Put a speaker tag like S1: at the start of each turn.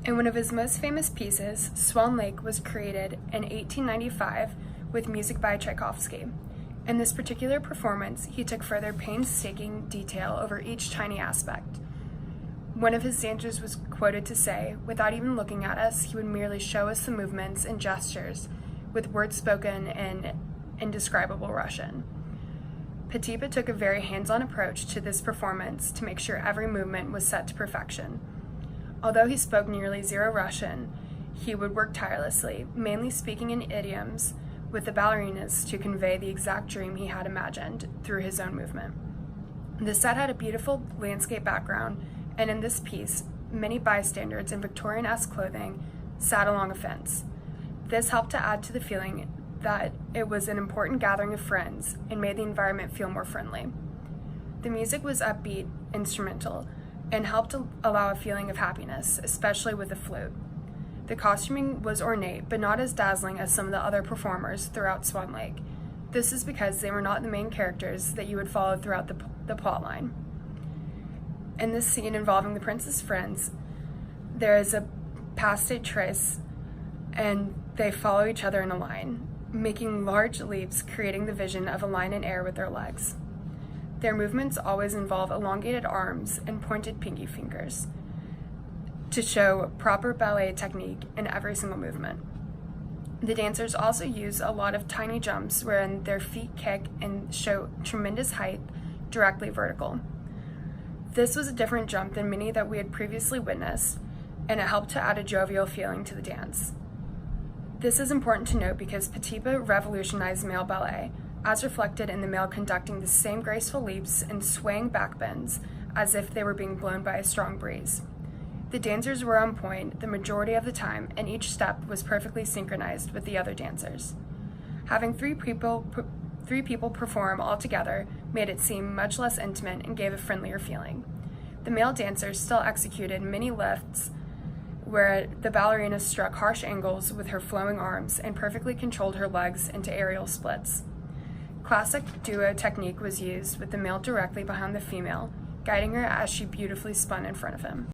S1: In one of his most famous pieces, Swan was created in 1895 with music by Tchaikovsky. In this particular performance, he took further painstaking detail over each tiny aspect. One of his dancers was quoted to say, "Without even looking at us, he would merely show us the movements and gestures with words spoken in indescribable Russian." Petipa took a very hands-on approach to this performance to make sure every movement was set to perfection. Although he spoke nearly zero Russian, he would work tirelessly, mainly speaking in idioms, with the ballerinas to convey the exact dream he had imagined through his own movement. The set had a beautiful landscape background, and in this piece, many bystanders in Victorian-esque clothing sat along a fence. This helped to add to the feeling that it was an important gathering of friends and made the environment feel more friendly. The music was upbeat, instrumental, and helped to allow a feeling of happiness, especially with the flute. The costuming was ornate, but not as dazzling as some of the other performers throughout Swan Lake. This is because they were not the main characters that you would follow throughout the plotline. In this scene involving the prince's friends, there is a pas de tres, and they follow each other in a line, making large leaps, creating the vision of a line in air with their legs. Their movements always involve elongated arms and pointed pinky fingers to show proper ballet technique in every single movement. The dancers also use a lot of tiny jumps wherein their feet kick and show tremendous height directly vertical. This was a different jump than many that we had previously witnessed, and it helped to add a jovial feeling to the dance. This is important to note because Petipa revolutionized male ballet, as reflected in the male conducting the same graceful leaps and swaying backbends as if they were being blown by a strong breeze. The dancers were on point the majority of the time, and each step was perfectly synchronized with the other dancers. Having three people perform all together made it seem much less intimate and gave a friendlier feeling. The male dancers still executed many lifts where the ballerina struck harsh angles with her flowing arms and perfectly controlled her legs into aerial splits. Classic duo technique was used with the male directly behind the female, guiding her as she beautifully spun in front of him.